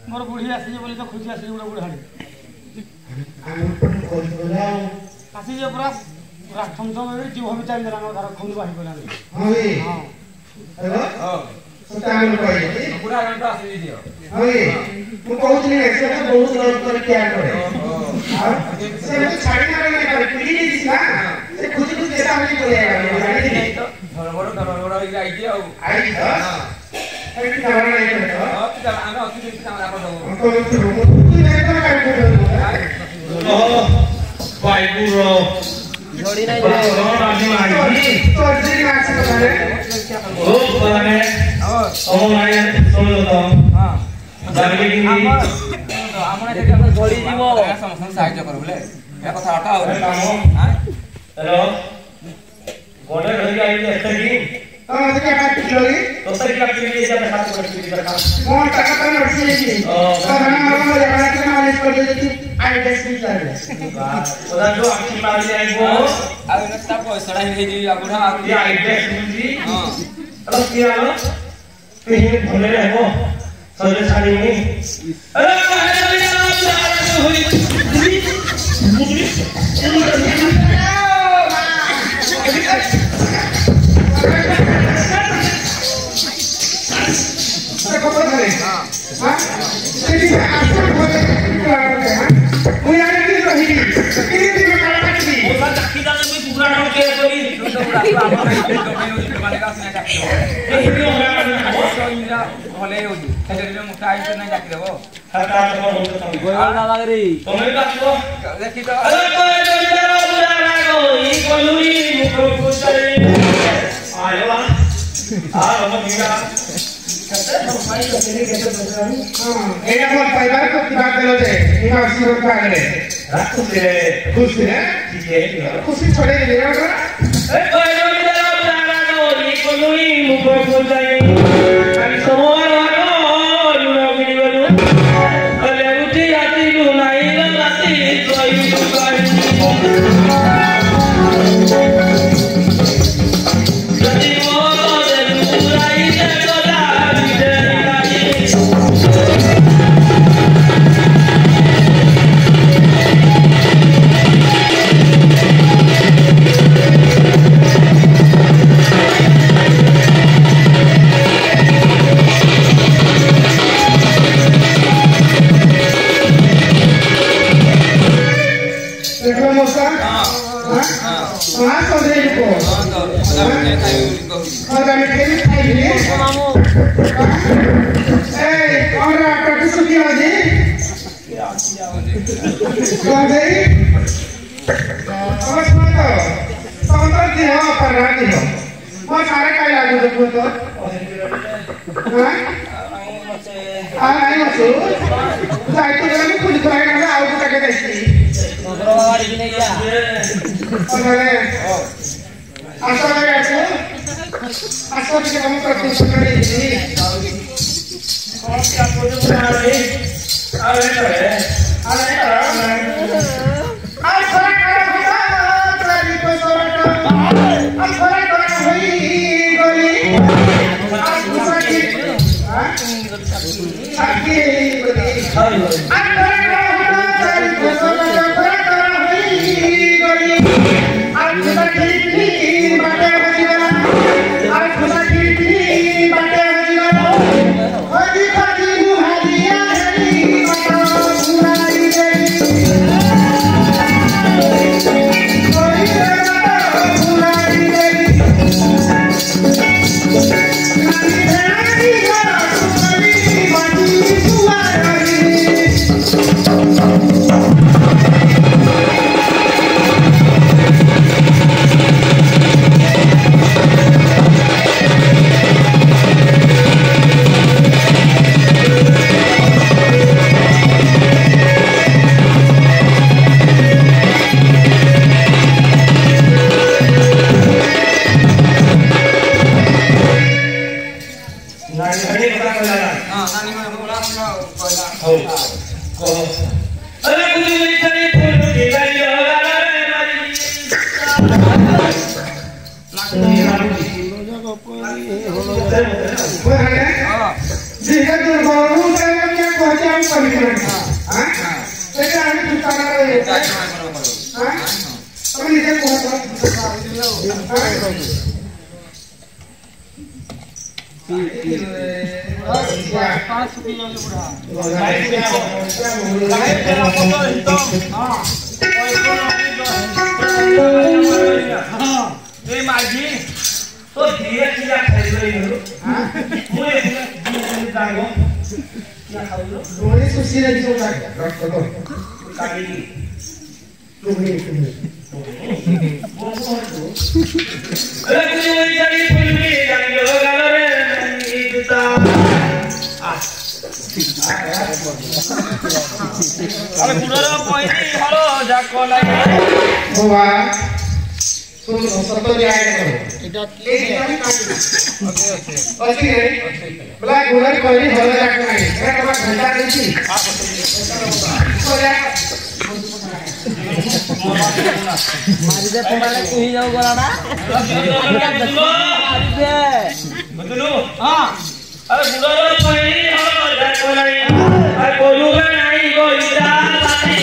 मोर बुढ़ी आसी बोली तो खुशी आसी गोटे बुढ़ाड़ी आसी जे पूरा पूरा थमथम जीव भी चाल देला घर खून बाही पड़ानी हां हेलो हां सतान कहि पूरा घंटा आसी दियो हां मु कहउतली से बहुत लोग कर क्या करे हां से छाड़ी मारे करे पुली दिस ना से खुद खुद देता हमनी बोलेगा नहीं तो धरबड़ आई दियो आई हां अरे की धरबड़ नहीं करे हां तो आमे अति दिन हमरा को दो तू नहीं तो काय को ओ बाईपुरो जोड़ी नहीं रे राजी मारी तो जी नाच करे ओ बने ओ माया सुनो तो हां जाबे कि हमने देखा तो जोड़ी जीवो समस्त साहाय्य करू बोले या कथा हटा हो हां हेलो कोने रही आई ऐसे की हां देखा बात किलोगी तो तक क्या पीली जा देखा तो पीली देखा कौन टका तो नड़सी की तो हमें मालूम है लगा के मालिश कर देती आई डेस भी कर ले ओदा जो आखी मार ले आई वो अब नक्ता पैसा ही जी अबुढ़ा ये आई डेस जी हां अब क्या लो कहीं भले रहो सजे साड़ी में अरे काहे ना हुई खुशी छोड़े Jika हम पढ़ी हां लेकिन आगे दुकान है हां अभी ये को पांच किलो बुढ़ा ये माझी तो धीरे धीरे खाई रही हो हां मुझे जागो क्या खाओ रोनी सुशी रे जो रख दो काटी तुम्हें अरे तुझे वही जानी फुलमी जानी लो गालो रे जूता अरे पुनरा पॉइंट हलो जाको लागे बाबा तुम सत्तर आए करो एटा की ओके बोला गुणर कोई हलो जाको नहीं एटा बाबा घंटा देची मारी दे तुम्हारे तू ही जाओ गराडा मारी दे बदलू हां अरे गुणर कोई हलो जाको नहीं अरे बोलूगा नहीं गोइदा बाती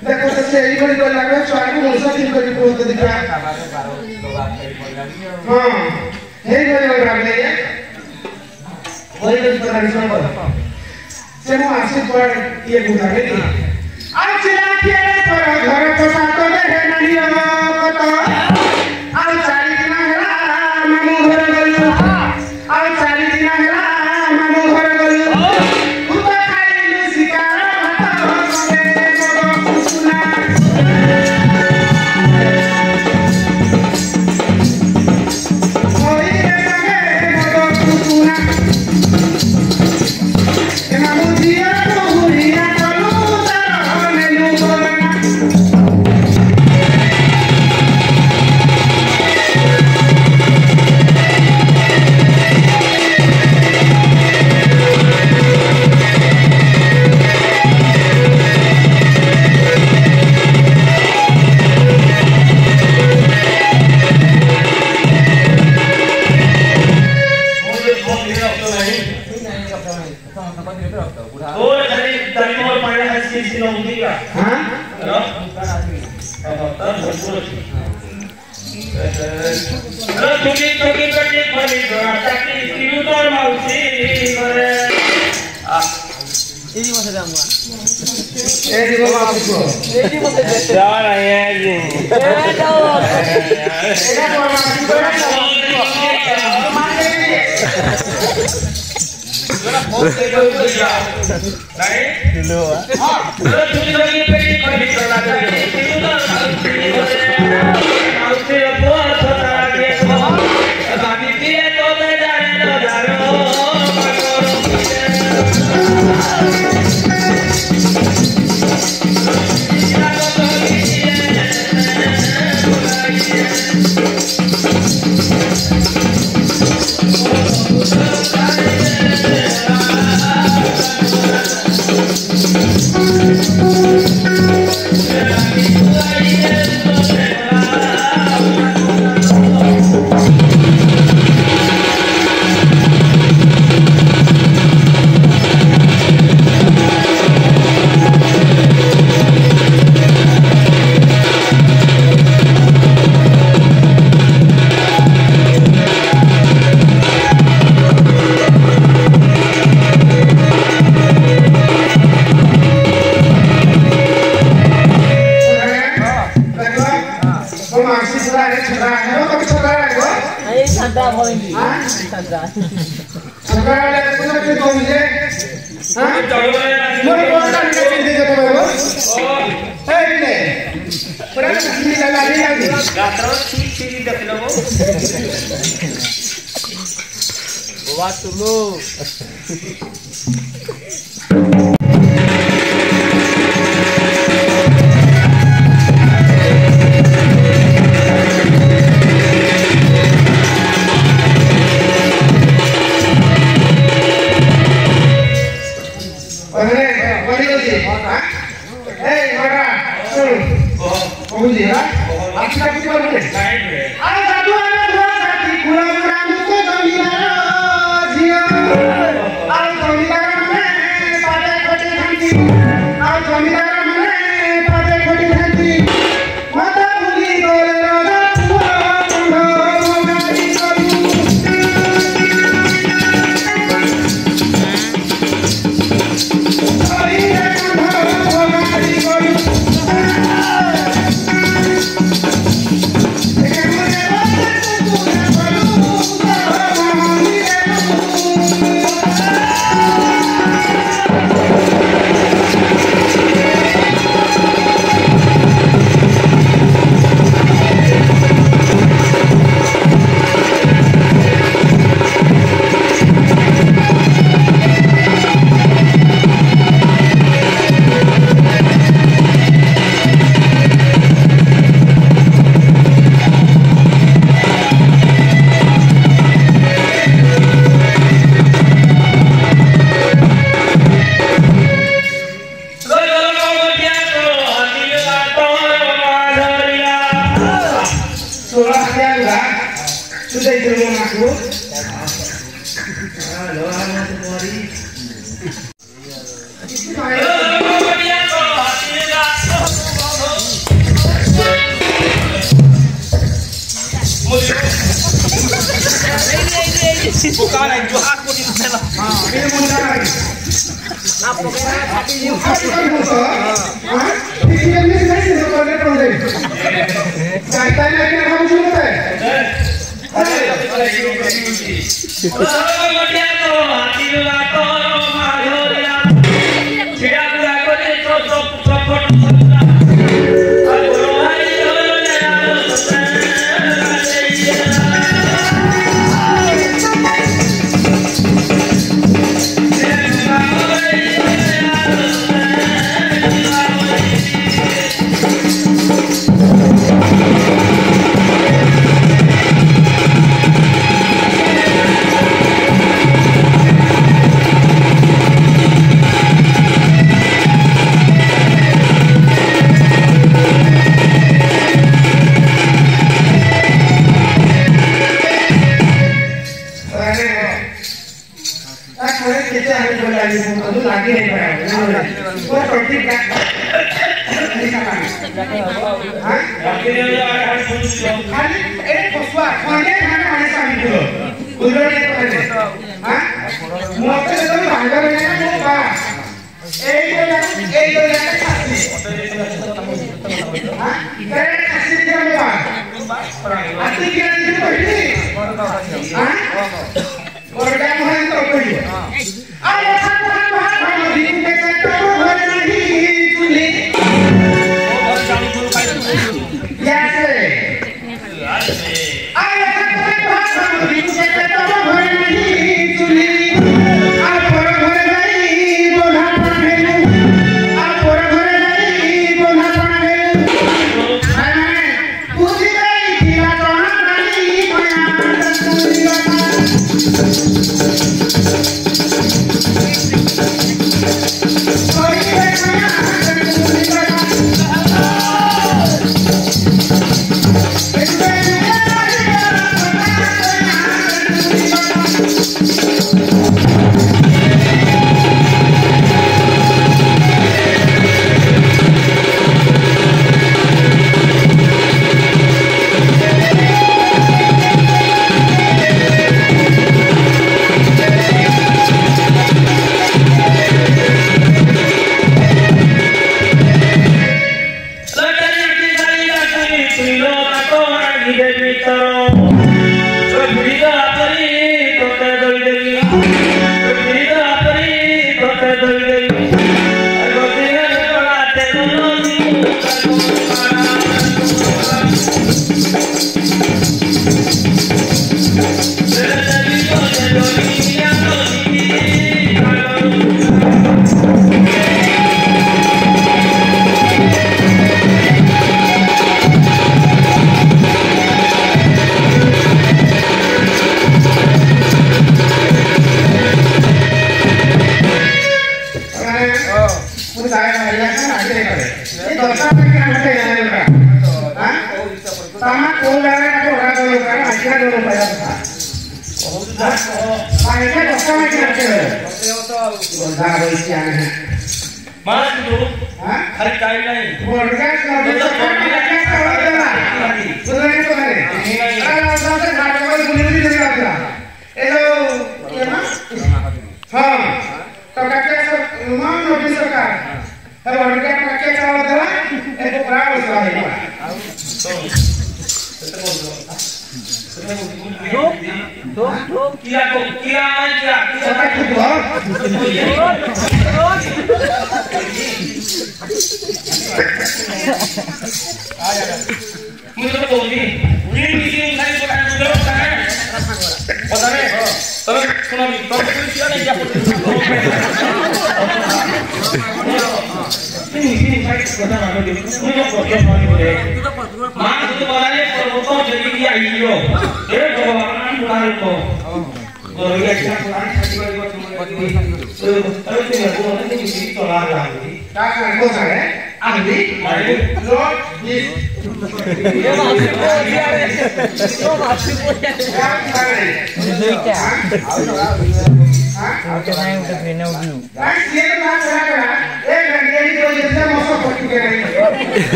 देखो तो से एई को लागो छाड़ू मुसा दिन को बहुत दिखा हां हे गयो रामले ओई तो पता नहीं सुनो से मो आसी पर ये बुझा है आज चिरा के पर घर को साथ में है नहीं कत Bukan itu aku di sana. Ini mudah lagi. Apa kena tapi ini. Ini saya sudah pernah pernah. Ceritanya ini kamu sudah tahu. खाली एक फसवा कोणे खाना खाने सांगितलं उलट येत नाही हा मोठे तर भांडण नाही ना बा एक खासी हा काय खासी दिला बा आती केली पहिली हा वर्गा म्हणून तो पहिली अरे भाई दिन के तो घर नहीं तुली यासे अरे भाई दिन के तो घर नहीं तुली आप पर घर नहीं बोला पड़े आप पर घर नहीं बोला पड़े मैं पूरी नहीं किया तो नहीं बना पूरी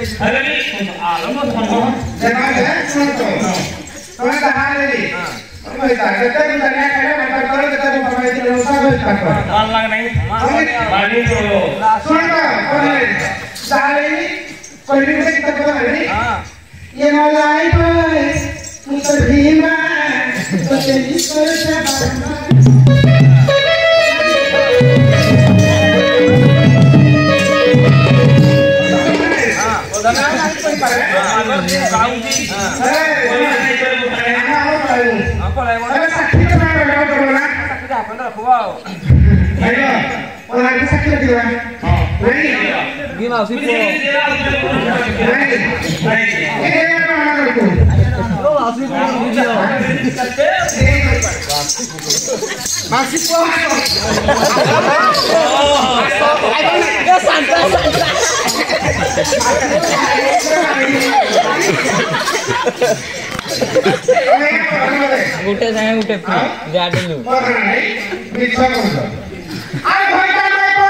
Ada ni. Alam mo. Jangan ya, suatu. Kau dah hari ni. Kau dah. Kita ni dah nak ada macam kalau kita ni pakai itu usah kau tak kau. Lang naik. Bani tu. Suatu. Kau ni. Hari ni. Kau ni kita kau hari ni. Ye malai pas. Muka bima. Kau jadi sesuatu. Masih उठे जाए उठे गाड़ी लो bisa kau ay bhai ka mai ko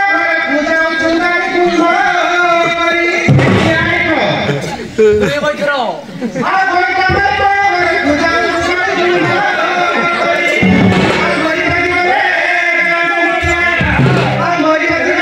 puja chunda ki mari ai ko ये कोई करो ay bhai ka mai ko puja chunda ki mari ay bhai ka mai ay mari ka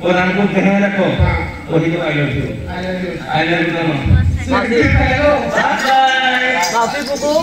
orang pun kena nak ko, itu I love you. I love you. Masih buku.